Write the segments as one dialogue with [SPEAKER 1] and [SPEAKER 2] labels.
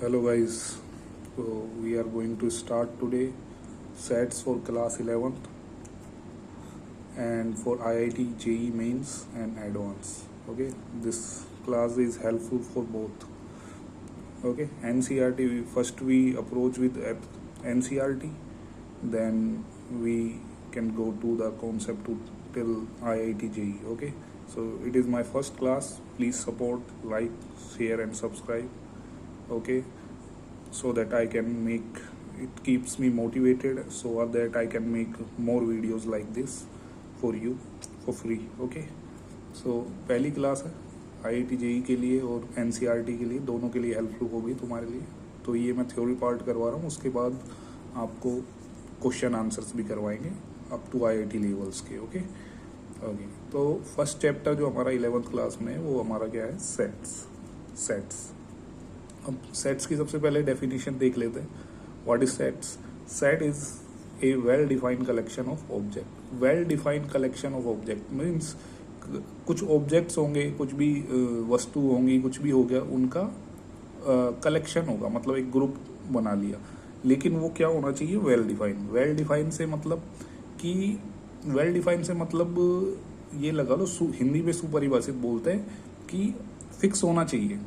[SPEAKER 1] Hello guys, so we are going to start today sets for class 11th and for IIT JEE mains and advanced. Okay, this class is helpful for both. Okay, NCRT first we approach with NCRT, then we can go to the concept to till IIT JEE. Okay, so it is my first class. Please support, like, share, and subscribe. Okay, so that I can make it keeps me motivated so that I can make more videos like this for you for free. Okay, so पहली class है IIT JEE के लिए और NCRT के लिए, दोनों के लिए हेल्पफुल होगी तुम्हारे लिए. तो ये मैं थ्योरी पार्ट करवा रहा हूँ, उसके बाद आपको क्वेश्चन आंसर्स भी करवाएंगे अप टू IIT लेवल्स के. ओके ओके, तो फर्स्ट चैप्टर जो हमारा 11th क्लास में है वो हमारा क्या है, सेट्स. अब सेट्स की सबसे पहले डेफिनेशन देख लेते हैं. What is sets? Set is a well defined collection of object. Well defined collection of object means कुछ ऑब्जेक्ट्स होंगे, कुछ भी वस्तु होंगी, कुछ भी हो गया, उनका कलेक्शन होगा, मतलब एक ग्रुप बना लिया. लेकिन वो क्या होना चाहिए, वेल डिफाइंड. वेल डिफाइंड से मतलब ये लगा लो, हिंदी में सुपरिभाषित बोलते हैं कि फिक्स होना चाहिए,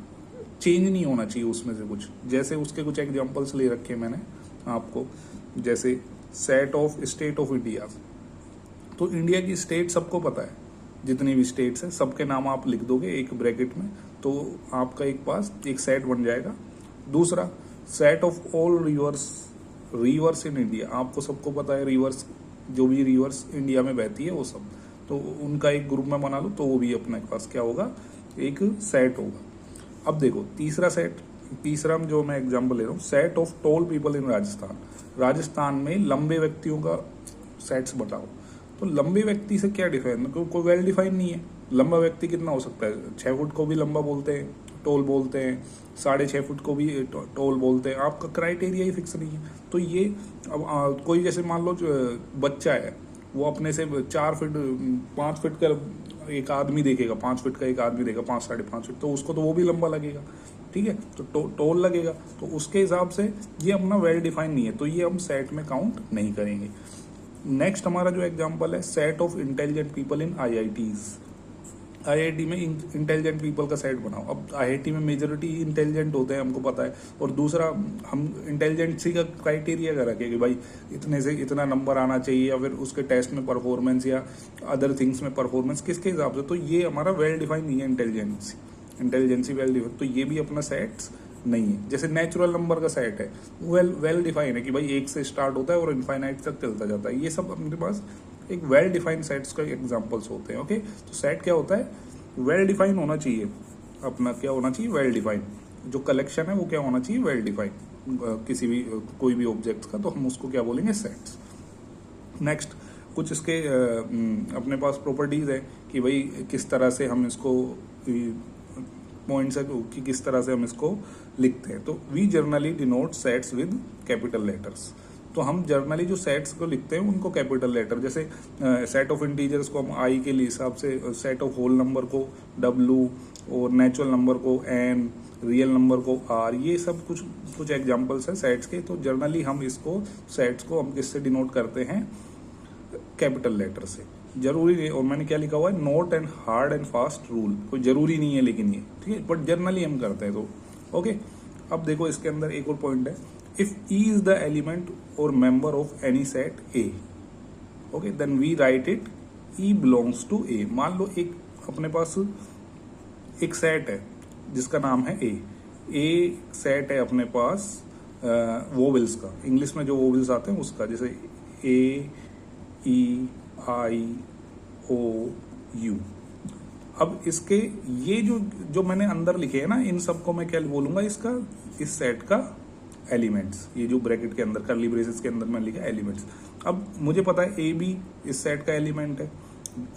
[SPEAKER 1] चेंज नहीं होना चाहिए उसमें से कुछ. जैसे उसके कुछ एग्जांपल्स ले रखे मैंने आपको, जैसे set of state of India. तो इंडिया की स्टेट सबको पता है, जितनी भी स्टेट्स हैं सबके नाम आप लिख दोगे एक ब्रैकेट में, तो आपका एक पास एक सेट बन जाएगा. दूसरा, set of all reverse in India. आपको सबको पता है रिवर्स, जो भी रिवर्स इंडिया में बहती है वो सब, तो उनका एक ग्रुप में बना लो, तो वो भी अपने पास क्या होगा, एक सेट होगा. अब देखो तीसरा जो मैं एग्जांपल ले रहा हूँ, set of tall people in Rajasthan. Rajasthan में लंबे व्यक्तियों का सेट्स बताओ. तो लंबे व्यक्ति से क्या डिफाइन, कोई वेल डिफाइन नहीं है. लंबा व्यक्ति कितना हो सकता है, 6 फुट को भी लंबा बोलते हैं, टॉल बोलते हैं, 6.5 फुट को भी टॉल बोलते हैं. आपका क्राइटेरिया ही फिक्स नहीं है. तो ये अब कोई जैसे मान लो बच्चा है, वो अपने से 4 फीट 5 फीट का एक आदमी देखेगा, 5 फीट का एक आदमी देखेगा, 5 साढ़े 5 फीट, तो उसको तो वो भी लंबा लगेगा. ठीक है, तो टोल लगेगा, तो उसके हिसाब से ये अपना वेल डिफाइन नहीं है, तो ये हम सेट में काउंट नहीं करेंगे. नेक्स्ट हमारा जो एग्जांपल है, set of intelligent people in IITs. IIT में इंटेलिजेंट पीपल का सेट बनाओ. अब IIT में मेजोरिटी इंटेलिजेंट होते हैं, हमको पता है. और दूसरा, हम इंटेलिजेंसी का क्राइटेरिया का रखें कि भाई इतने से इतना नंबर आना चाहिए, या फिर उसके टेस्ट में परफॉर्मेंस या अदर थिंग्स में परफॉर्मेंस किसके हिसाब से. तो ये हमारा वेल डिफाइन नहीं है इंटेलिजेंसी वेल डिफाइन, तो ये भी अपना सेट्स नहीं है. जैसे नेचुरल नंबर का सेट है, वेल डिफाइन है कि भाई 1 से स्टार्ट होता है और इनफाइनाइट तक चलता जाता है. ये सब अपने पास एक वेल डिफाइंड सेट्स का एग्जांपल्स होते हैं. ओके, तो सेट क्या होता है, वेल डिफाइन होना चाहिए. अपना क्या होना चाहिए, वेल डिफाइन. जो कलेक्शन है वो क्या होना चाहिए, वेल डिफाइन. किसी भी कोई भी ऑब्जेक्ट का, तो हम उसको क्या बोलेंगे, सेट्स. नेक्स्ट, कुछ इसके अपने पास प्रॉपर्टीज है कि भाई किस तरह से हम इसको पॉइंट्स है कि किस तरह से हम इसको लिखते हैं. तो we generally denote sets with capital letters. तो हम जर्नली जो सेट्स को लिखते हैं उनको कैपिटल लेटर, जैसे सेट ऑफ इंटीजर्स को हम आई के हिसाब से, सेट ऑफ होल नंबर को W, और नेचुरल नंबर को N, रियल नंबर को R. ये सब कुछ एग्जांपल्स हैं सेट्स के. तो जर्नली हम इसको सेट्स को हम किससे डिनोट करते हैं, कैपिटल लेटर से. जरूरी नहीं, और मैंने क्या लिखा हुआ है, note and hard and fast rule. कोई जरूरी नहीं है लेकिन ये ठीक है, बट जर्नली हम करते हैं. तो ओके, अब देखो इसके अंदर एक और पॉइंट है, if E is the element और member of any set A, okay, then we write it E belongs to A. मान लो एक अपने पास एक सेट है जिसका नाम है A सेट है अपने पास वोवेल्स का, इंग्लिश में जो वोवेल्स आते हैं उसका, जैसे A, E, I, O, U. अब इसके ये जो मैंने अंदर लिखे हैं ना, इन सबको मैं क्या बोलूंगा, इसका, इस सेट का एलिमेंट्स. ये जो ब्रैकेट के अंदर कर्ली ब्रेसेस के अंदर मैंने लिखा एलिमेंट्स. अब मुझे पता है A भी इस सेट का एलिमेंट है,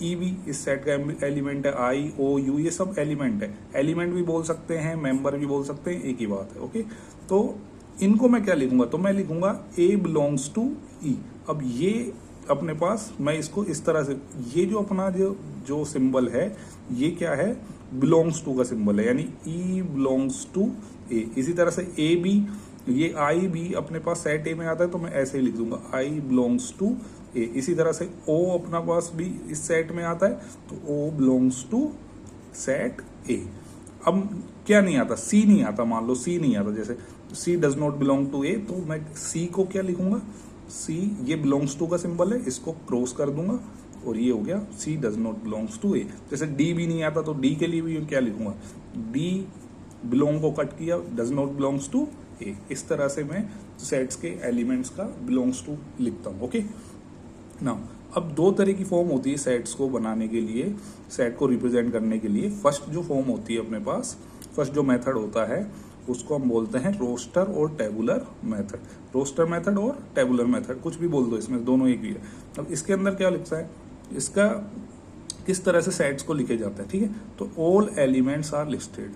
[SPEAKER 1] E भी इस सेट का एलिमेंट है, I, O, U ये सब एलिमेंट है. एलिमेंट भी बोल सकते हैं, मेंबर भी बोल सकते हैं, एक ही बात है. ओके, तो इनको मैं क्या लिखूंगा, तो मैं लिखूंगा A बिलोंग्स टू E. अब ये अपने पास मैं इसको इस तरह से, ये जो अपना जो सिंबल है ये क्या है, बिलोंग्स टू का सिंबल है, यानी ई बिलोंग्स टू ए। इसी तरह से ए बी, ये आई भी अपने पास सेट ए में आता है तो मैं ऐसे ही लिख दूंगा आई बिलोंग्स टू ए। इसी तरह से ओ अपना पास भी इस सेट में आता है तो ओ बिलोंग्स टू सेट ए। अब क्या नहीं आता, सी नहीं आता, मान लो सी नहीं आता, जैसे सी डज नॉट बिलोंग टू ए, तो मैं सी को क्या लिखूंगा, सी ये बिलोंग्स टू का सिंबल है, इसको क्रॉस कर दूंगा और ये हो गया सी डज नॉट बिलोंग्स टू ए। जैसे डी भी नहीं आता तो डी के लिए भी क्या लिखूंगा, डी बिलोंग को कट किया, डज नॉट बिलोंग्स टू ए। इस तरह से मैं सेट्स के एलिमेंट्स का बिलोंग्स टू लिखता हूं। ओके नाउ अब दो तरह की फॉर्म होती है सेट्स को बनाने के लिए, सेट को रिप्रेजेंट करने के लिए। फर्स्ट जो फॉर्म होती है अपने पास, फर्स्ट जो मेथड होता है उसको हम बोलते हैं रोस्टर और टेबुलर मेथड। रोस्टर मेथड और टेबुलर मेथड कुछ भी बोल दो, इसमें दोनों एक ही है। अब इसके अंदर क्या लिखता है, इसका किस तरह से सेट्स को लिखे जाता है, ठीक है। तो ऑल एलिमेंट्स आर लिस्टेड।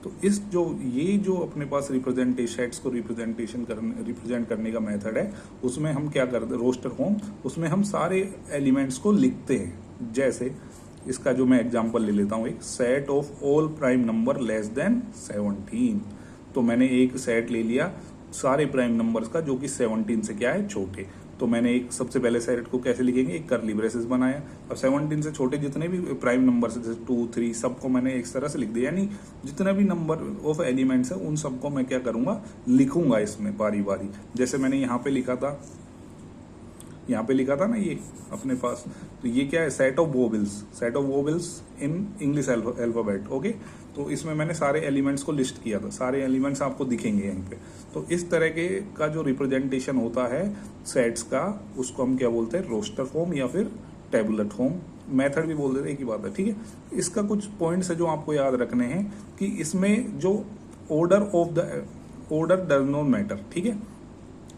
[SPEAKER 1] तो इस ये जो अपने पास सेट्स को रिप्रेजेंट करने का मेथड है, उसमें हम क्या करते हैं, रोस्टर फॉर्म, उसमें हम सारे एलिमेंट्स को लिखते हैं। जैसे इसका जो मैं एग्जांपल ले लेता हूं, एक set of all prime number less than 17। तो मैंने एक सेट ले लिया सारे प्राइम नंबर्स का जो कि 17 से क्या है, छोटे। तो मैंने एक सबसे पहले सेट को कैसे लिखेंगे, एक कर्ली ब्रेसेस बनाया। अब 17 से छोटे जितने भी प्राइम नंबर्स जैसे 2 3 सबको मैंने एक तरह से लिख दिया, यानी जितने भी नंबर ऑफ एलिमेंट्स है उन सबको मैं क्या करूंगा, लिखूंगा इसमें बारी बारी। जैसे मैंने यहाँ पे लिखा था ना ये अपने पास, तो ये क्या है, set of vowels in English alphabet. Okay, तो इसमें मैंने सारे एलिमेंट्स को लिस्ट किया था, सारे एलिमेंट्स आपको दिखेंगे यहीं पे। तो इस तरह के का जो रिप्रेजेंटेशन होता है सेट्स का, उसको हम क्या बोलते हैं, रोस्टर फॉर्म या फिर टेबुलर फॉर्म। मेथड भी बोल देते हैं, एक ही बात है, ठीक है। इसका कुछ पॉइंट्स है जो आपको याद रखने हैं कि इसमें जो ऑर्डर डज नॉट मैटर, ठीक है।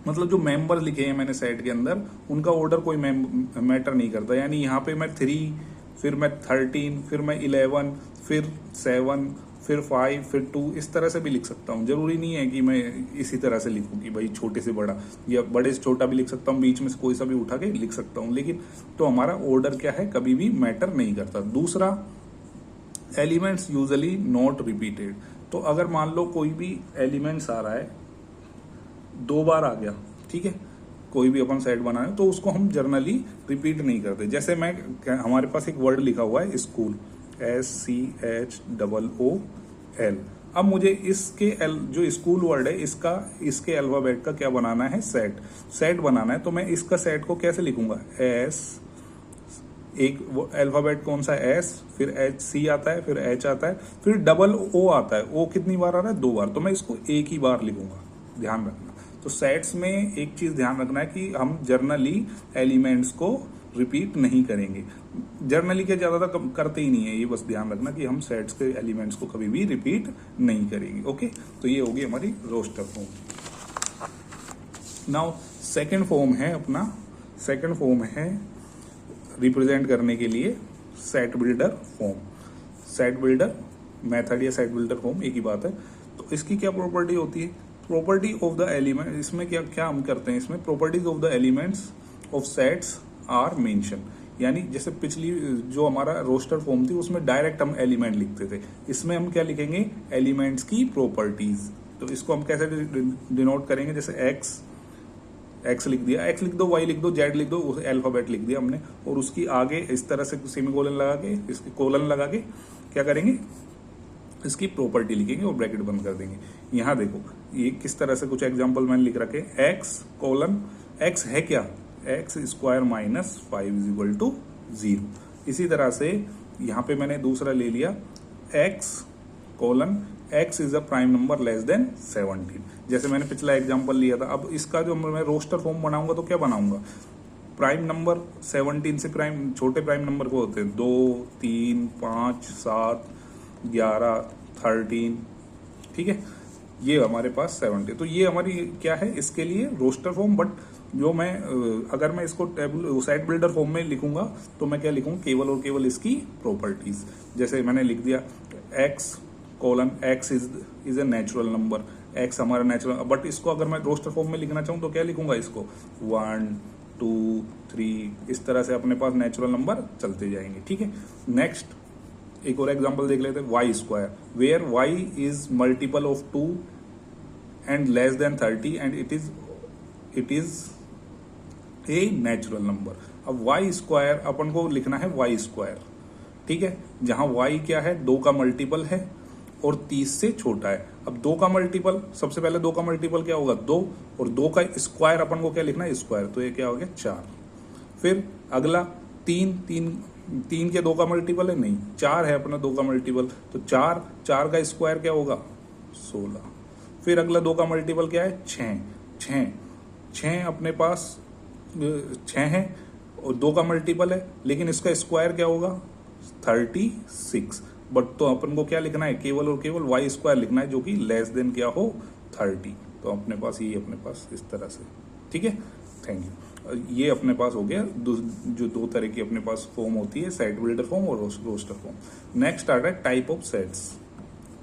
[SPEAKER 1] मतलब जो मेंबर लिखे हैं मैंने सेट के अंदर, उनका ऑर्डर कोई मैटर नहीं करता। यानी यहाँ पे मैं 3, फिर मैं 13, फिर मैं 11, फिर 7, फिर 5, फिर 2, इस तरह से भी लिख सकता हूँ। जरूरी नहीं है कि मैं इसी तरह से लिखूं कि भाई छोटे से बड़ा या बड़े से छोटा भी लिख सकता हूँ, बीच में से कोई सा भी उठा के लिख सकता हूँ। लेकिन तो हमारा ऑर्डर क्या है, कभी भी मैटर नहीं करता। दूसरा, एलिमेंट्स यूजुअली नॉट रिपीटेड। तो अगर मान लो कोई भी एलिमेंट्स आ रहा है, 2 बार आ गया, ठीक है, कोई भी अपन सेट बनाए तो उसको हम जनरली रिपीट नहीं करते। जैसे हमारे पास एक वर्ड लिखा हुआ है स्कूल, SCHOOL। अब मुझे इसके जो स्कूल वर्ड है इसके अल्फाबेट का क्या बनाना है, सेट बनाना है। तो मैं इसका सेट को कैसे लिखूंगा, S, एक अल्फाबेट कौन सा, S, फिर C आता है, फिर H आता है, फिर O आता है। O कितनी बार आ रहा है, 2 बार। तो मैं इसको एक ही बार लिखूंगा, ध्यान रखना। तो सेट्स में एक चीज ध्यान रखना है कि हम जर्नली एलिमेंट्स को रिपीट नहीं करेंगे। जर्नली के ज्यादातर करते ही नहीं है, ये बस ध्यान रखना कि हम सेट्स के एलिमेंट्स को कभी भी रिपीट नहीं करेंगे। ओके, तो ये होगी हमारी roster form. Now second form है रिप्रेजेंट करने के लिए set builder form. Set builder method या सेट बिल्डर फॉर्म एक ही बात है। तो इसकी क्या प्रॉपर्टी होती है, प्रॉपर्टी ऑफ द एलिमेंट। इसमें क्या हम करते हैं, इसमें properties of the elements of sets are mention. यानी जैसे पिछली जो हमारा रोस्टर फॉर्म थी उसमें डायरेक्ट हम एलिमेंट लिखते थे, इसमें हम क्या लिखेंगे, एलिमेंट्स की प्रॉपर्टीज। तो इसको हम कैसे डिनोट करेंगे, जैसे एक्स लिख दिया, एक्स लिख दो, वाई लिख दो, जेड लिख दो, अल्फाबेट लिख दिया हमने, और उसकी आगे इस तरह से सेमीकोलन लगा के, इसके कोलन लगा के क्या करेंगे, इसकी प्रॉपर्टी लिखेंगे और ब्रैकेट बंद कर देंगे। यहाँ देखो ये किस तरह से कुछ एग्जांपल मैंने लिख रखे, एक्स कोलन, एक्स है क्या, एक्स स्क्वायर माइनस 5 = 0। इसी तरह से यहाँ पे मैंने दूसरा ले लिया, x colon, x is a prime number less than 17। जैसे मैंने पिछला एग्जांपल लिया था। अब इसका जो मैं रोस्टर फॉर्म बनाऊंगा तो क्या बनाऊंगा, प्राइम नंबर 17 से छोटे प्राइम नंबर को होते हैं 2, 3, 5, 7, 11, 13, ठीक है, ये हमारे पास 70। तो ये हमारी क्या है, इसके लिए रोस्टर फॉर्म। बट जो मैं अगर मैं इसको सेट बिल्डर फॉर्म में लिखूंगा तो मैं क्या लिखूंगा, केवल और केवल इसकी प्रॉपर्टीज। जैसे मैंने लिख दिया x colon, x is a natural number, x हमारा नेचुरल। बट इसको अगर मैं रोस्टर फॉर्म में लिखना चाहूँ तो क्या लिखूंगा, इसको 1, 2, 3, इस तरह से अपने पास नेचुरल नंबर चलते जाएंगे, ठीक है। नेक्स्ट एक और एग्जांपल देख लेते हैं, Y square, where Y is multiple of 2 and less than 30 and it is a natural number. अब वाई स्क्वायर अपन को लिखना है वाई स्क्वायर, ठीक है, जहां वाई क्या है, 2 का मल्टीपल है और 30 से छोटा है। अब 2 का मल्टीपल, सबसे पहले 2 का मल्टीपल क्या होगा, 2, और 2 का स्क्वायर अपन को क्या लिखना है, स्क्वायर, तो ये क्या हो गया 4। फिर अगला 3 के 2 का मल्टीपल है, नहीं 4 है अपना 2 का मल्टीपल, तो 4 का स्क्वायर क्या होगा 16। फिर अगला 2 का मल्टीपल क्या है, 6 अपने पास 6 है और 2 का मल्टीपल है, लेकिन इसका स्क्वायर क्या होगा 36। बट तो अपन को क्या लिखना है, केवल और केवल वाई स्क्वायर लिखना है जो कि लेस देन क्या हो 30। तो अपने पास ये अपने पास इस तरह से, ठीक है, थैंक यू। ये अपने पास हो गया जो 2 तरह की अपने पास फॉर्म होती है, सेट बिल्डर फॉर्म और रोस्टर फॉर्म। नेक्स्ट आता है type of sets,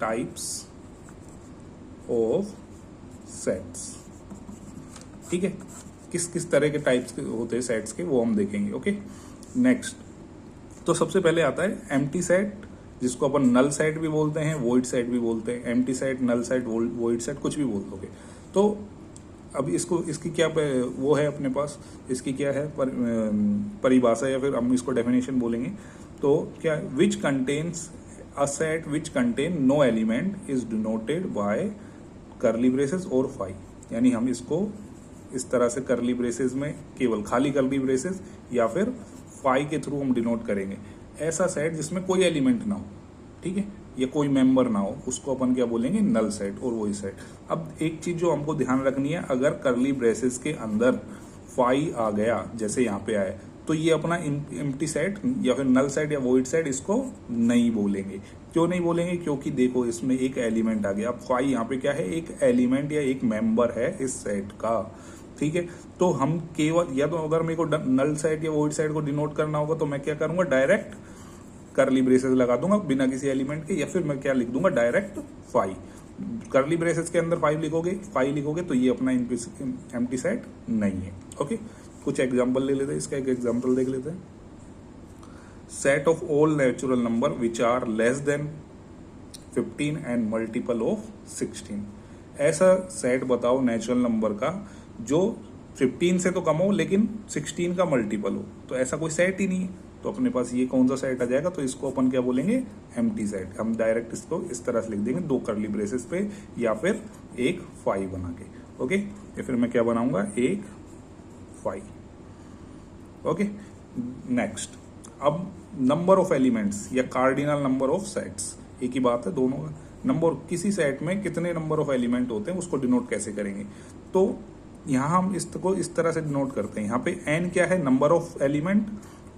[SPEAKER 1] types of sets, ठीक है, किस किस तरह के टाइप्स होते हैं सेट्स के, वो हम देखेंगे। ओके, नेक्स्ट तो सबसे पहले आता है एम्प्टी सेट, जिसको अपन नल सेट भी बोलते हैं, वॉइड सेट भी बोलते हैं। Empty set, null set, void set, कुछ भी बोल दोगे। तो अब इसकी क्या वो है अपने पास, इसकी क्या है परिभाषा, या फिर हम इसको डेफिनेशन बोलेंगे। तो क्या, which contains a set which contain no element is denoted by curly braces और फाई। यानी हम इसको इस तरह से कर्ली ब्रेसेस में केवल खाली कर्ली ब्रेसेस या फिर फाई के थ्रू हम डिनोट करेंगे। ऐसा सेट जिसमें कोई एलिमेंट ना हो, ठीक है, या कोई मेंबर ना हो, उसको अपन क्या बोलेंगे, नल सेट और वही सेट। अब एक चीज जो हमको ध्यान रखनी है, अगर कर्ली ब्रेसेस के अंदर फाई आ गया, जैसे यहाँ पे आए, तो ये अपना एम्प्टी सेट या फिर नल सेट या वॉइड सेट इसको नहीं बोलेंगे। क्यों नहीं बोलेंगे, क्योंकि देखो इसमें एक एलिमेंट आ गया। अब फाई यहाँ पे क्या है, एक एलिमेंट या एक मेंबर है इस सेट का, ठीक है। तो हम केवल, या तो अगर मेरे को नल सेट या वॉइड सेट को डिनोट करना होगा तो मैं क्या करूंगा, डायरेक्ट कर्ली ब्रेसेस लगा दूंगा बिना किसी एलिमेंट के, या फिर मैं क्या लिख दूंगा, डायरेक्ट फाई। कर्ली ब्रेसेस के अंदर फाई लिखोगे तो ये अपना एम्प्टी सेट नहीं है। ओके, कुछ एग्जांपल ले लेते हैं, इसका एक एग्जांपल देख लेते हैं। Set of all natural number which are less than 15 and multiple of 16। ऐसा सेट बताओ नेचुरल नंबर का जो 15 से तो कम हो लेकिन 16 का मल्टीपल हो। तो ऐसा कोई सेट ही नहीं है, तो अपने पास ये कौन सा सेट आ जाएगा, तो इसको अपन क्या बोलेंगे, एम्प्टी सेट। हम डायरेक्ट इसको इस तरह से लिख देंगे, 2 कर्ली ब्रेसेस पे या फिर एक फाई बना के। ओके, या फिर मैं क्या बनाऊंगा, एक फाई। ओके, नेक्स्ट, अब नंबर ऑफ एलिमेंट्स या कार्डिनल नंबर ऑफ सेट्स, एक ही बात है दोनों का। नंबर, किसी सेट में कितने नंबर ऑफ एलिमेंट होते हैं उसको डिनोट कैसे करेंगे, तो यहाँ हम इसको इस तरह से डिनोट करते हैं। यहाँ पे n क्या है, number of element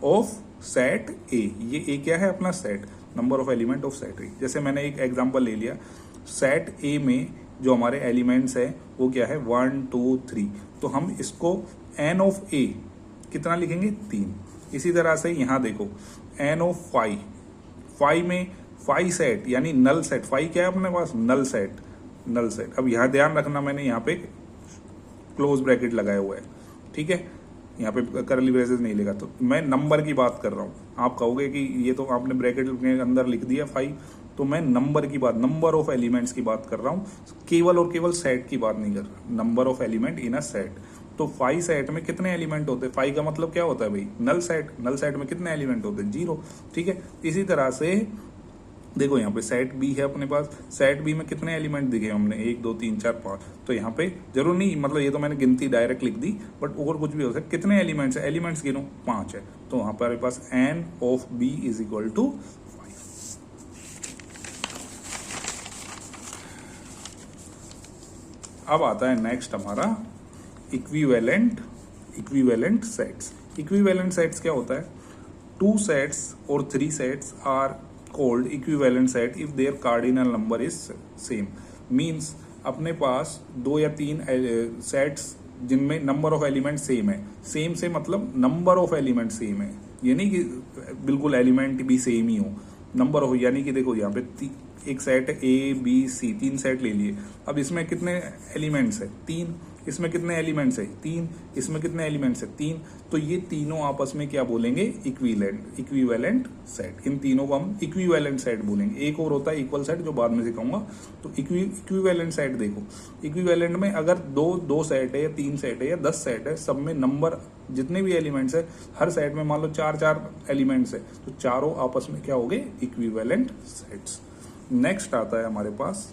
[SPEAKER 1] of set ए। ये ए क्या है, अपना set, number of element of set ए। जैसे मैंने एक एग्जांपल ले लिया, सेट ए में जो हमारे एलिमेंट्स है वो क्या है, 1 2 3, तो हम इसको n ऑफ ए कितना लिखेंगे, 3। इसी तरह से यहाँ देखो n ऑफ फाई में फाई सेट यानी नल सेट, फाई क्या है अपने पास, नल सेट। अब यहाँ ध्यान रखना, मैंने यहाँ पे क्लोज ब्रैकेट लगाया हुआ है, ठीक है, यहाँ पे करली ब्रेसेस नहीं लिखा, तो मैं नंबर की बात कर रहा हूँ। आप कहोगे कि ये तो आपने ब्रैकेट के अंदर लिख दिया 5, तो मैं नंबर की बात, नंबर ऑफ एलिमेंट्स की बात कर रहा हूँ, केवल और केवल सेट की बात नहीं कर रहा, number of element in a set. तो 5 सेट में कितने एलिमेंट होते हैं, 5 का मतलब क्या होता है भाई, नल सेट में कितने एलिमेंट होते हैं, 0, ठीक है। इसी तरह से देखो यहाँ पे सेट बी है अपने पास, सेट बी में कितने एलिमेंट दिखे हमने, 1 2 3 4 5, तो यहाँ पे जरूर नहीं, मतलब ये तो मैंने गिनती डायरेक्ट लिख दी, बट और कुछ भी हो सकता है। कितने एलिमेंट्स है, एलिमेंट्स गिनो, 5 है, तो वहां पर पास n of b is equal to 5। अब आता है नेक्स्ट हमारा इक्विवेलेंट सेट्स। इक्विवेलेंट सेट्स क्या होता है, 2 सेट्स और 3 sets are called equivalent set if their cardinal number is same। Means अपने पास 2 या 3 सेट्स जिनमें नंबर ऑफ एलिमेंट सेम है, सेम से मतलब नंबर ऑफ एलिमेंट सेम है, ये नहीं कि बिल्कुल एलिमेंट भी सेम ही हो, नंबर ऑफ, यानी कि देखो यहाँ पे एक सेट है A B C, 3 सेट ले लिए, अब इसमें कितने एलिमेंट्स है, 3, इसमें कितने एलिमेंट्स है 3, इसमें कितने एलिमेंट्स है 3, तो ये तीनों आपस में क्या बोलेंगे इक्विवेलेंट सेट। इन तीनों को हम इक्विवेलेंट सेट बोलेंगे। एक और होता है इक्वल सेट जो बाद में सिखाऊंगा। तो इक्विवेलेंट सेट देखो, इक्विवेलेंट में अगर दो सेट है या 3 सेट है या 10 सेट है, सब में नंबर जितने भी एलिमेंट्स है, हर सेट में मान लो 4 एलिमेंट्स है, तो चारों आपस में क्या हो गए इक्विवेलेंट सेट्स। नेक्स्ट आता है हमारे पास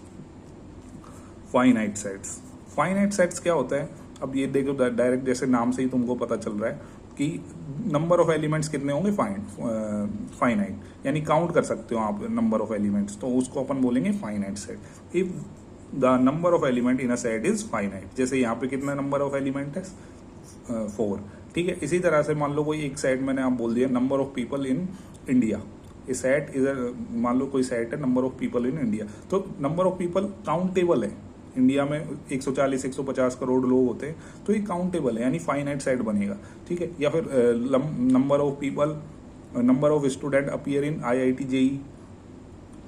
[SPEAKER 1] फाइनाइट सेट्स। फाइनाइट सेट्स क्या होता है, अब ये देखो डायरेक्ट जैसे नाम से ही तुमको पता चल रहा है कि नंबर ऑफ एलिमेंट्स कितने होंगे फाइनाइट, यानी काउंट कर सकते हो आप नंबर ऑफ एलिमेंट्स, तो उसको अपन बोलेंगे finite set. If the number of element in a set is finite, जैसे यहाँ पे कितना नंबर ऑफ एलिमेंट है 4, ठीक है। इसी तरह से मान लो कोई एक सेट मैंने आप बोल दिया number of people in India, ये सेट इधर मान लो कोई सेट है number of people in India, तो नंबर ऑफ पीपल काउंटेबल है। इंडिया में 140-150 करोड़ लोग होते हैं, तो ये काउंटेबल है, यानी फाइनाइट सेट बनेगा, ठीक है। या फिर number of people, number of student appear in IIT JEE,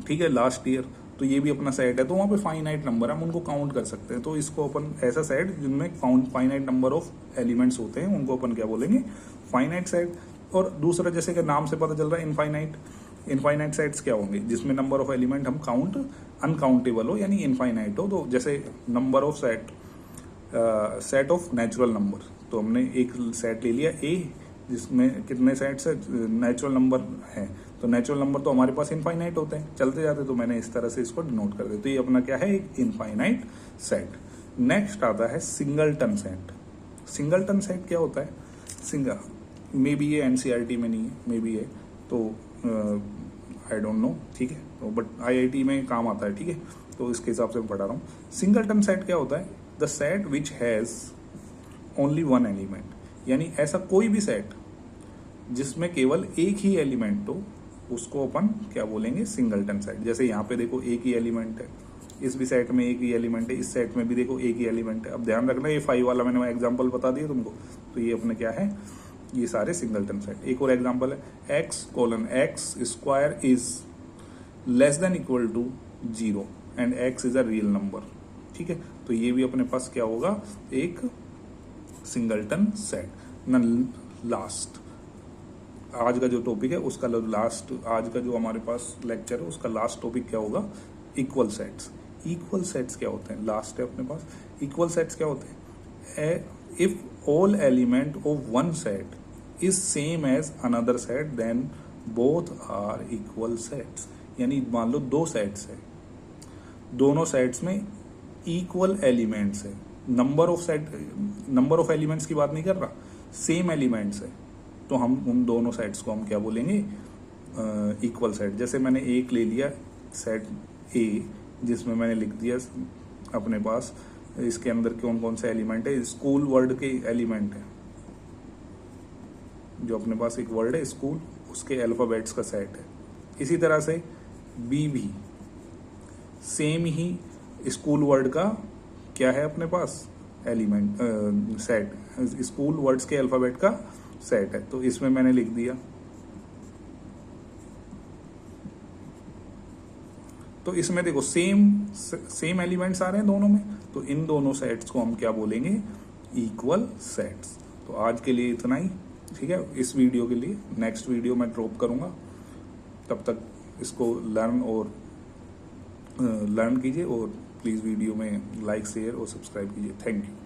[SPEAKER 1] ठीक है, लास्ट ईयर, तो ये भी अपना सेट है, तो वहाँ पे फाइनाइट नंबर है, हम उनको काउंट कर सकते हैं। तो इसको अपन ऐसा सेट जिनमें फाइनाइट नंबर ऑफ एलिमेंट्स होते हैं उनको अपन क्या बोलेंगे फाइनाइट सेट। और दूसरा जैसे कि नाम से पता चल रहा है इनफाइनाइट सेट्स क्या होंगे, जिसमें नंबर ऑफ एलिमेंट हम काउंट अनकाउंटेबल हो, यानी इनफाइनाइट हो। तो जैसे number of set of natural number, तो हमने एक सेट ले लिया A जिसमें कितने सेट्स है नेचुरल नंबर है, तो नेचुरल नंबर तो हमारे पास इनफाइनाइट होते हैं, चलते जाते, तो मैंने इस तरह से इसको डिनोट कर दिया। तो ये अपना क्या है एक इनफाइनाइट सेट। नेक्स्ट आता है सिंगलटन सेट। सिंगलटन सेट क्या होता है, मे बी ये NCERT में नहीं है, मे बी है, तो आई डोंट नो, ठीक है, तो बट IIT में काम आता है, ठीक है, तो इसके हिसाब से मैं पढ़ा रहा हूँ। सिंगलटन सेट क्या होता है, the set which has only one element, यानी ऐसा कोई भी सेट जिसमें केवल एक ही एलिमेंट हो, उसको अपन क्या बोलेंगे सिंगलटन सेट। जैसे यहाँ पे देखो एक ही एलिमेंट है, इस भी सेट में एक ही एलिमेंट है, इस सेट में भी देखो एक ही एलिमेंट है। अब ध्यान रखना ये 5 वाला मैंने एग्जाम्पल बता दिया तुमको, तो ये अपने क्या है ये सारे सिंगलटन सेट। एक और एग्जांपल है x:x² is less than equal to 0 and x is a real number, ठीक है, तो ये भी अपने पास क्या होगा एक सिंगलटन सेट। लास्ट आज का जो टॉपिक है उसका लास्ट, आज का जो हमारे पास लेक्चर है उसका लास्ट टॉपिक क्या होगा इक्वल सेट्स। इक्वल सेट्स क्या होते हैं, लास्ट है अपने पास। इक्वल सेट्स क्या होते हैं, if all element of one set is same as another set then both are equal sets. यानी मान लो 2 सेट्स है, दोनों सेट्स में इक्वल एलिमेंट्स है, नंबर ऑफ एलिमेंट्स की बात नहीं कर रहा, सेम एलिमेंट्स है, तो हम उन दोनों सेट्स को हम क्या बोलेंगे इक्वल सेट। जैसे मैंने एक ले लिया सेट A जिसमें मैंने लिख दिया अपने पास इसके अंदर कौन कौन से एलिमेंट है, स्कूल वर्ड के एलिमेंट है, जो अपने पास एक वर्ड है स्कूल, उसके अल्फाबेट्स का सेट है। इसी तरह से B भी सेम ही स्कूल वर्ड का क्या है अपने पास एलिमेंट सेट, स्कूल वर्ड्स के अल्फाबेट का सेट है, तो इसमें मैंने लिख दिया। तो इसमें देखो सेम एलिमेंट्स आ रहे हैं दोनों में, तो इन दोनों सेट्स को हम क्या बोलेंगे इक्वल सेट्स। तो आज के लिए इतना ही, ठीक है, इस वीडियो के लिए। नेक्स्ट वीडियो मैं ड्रॉप करूंगा, तब तक इसको लर्न कीजिए और प्लीज़ वीडियो में लाइक शेयर और सब्सक्राइब कीजिए। Thank you.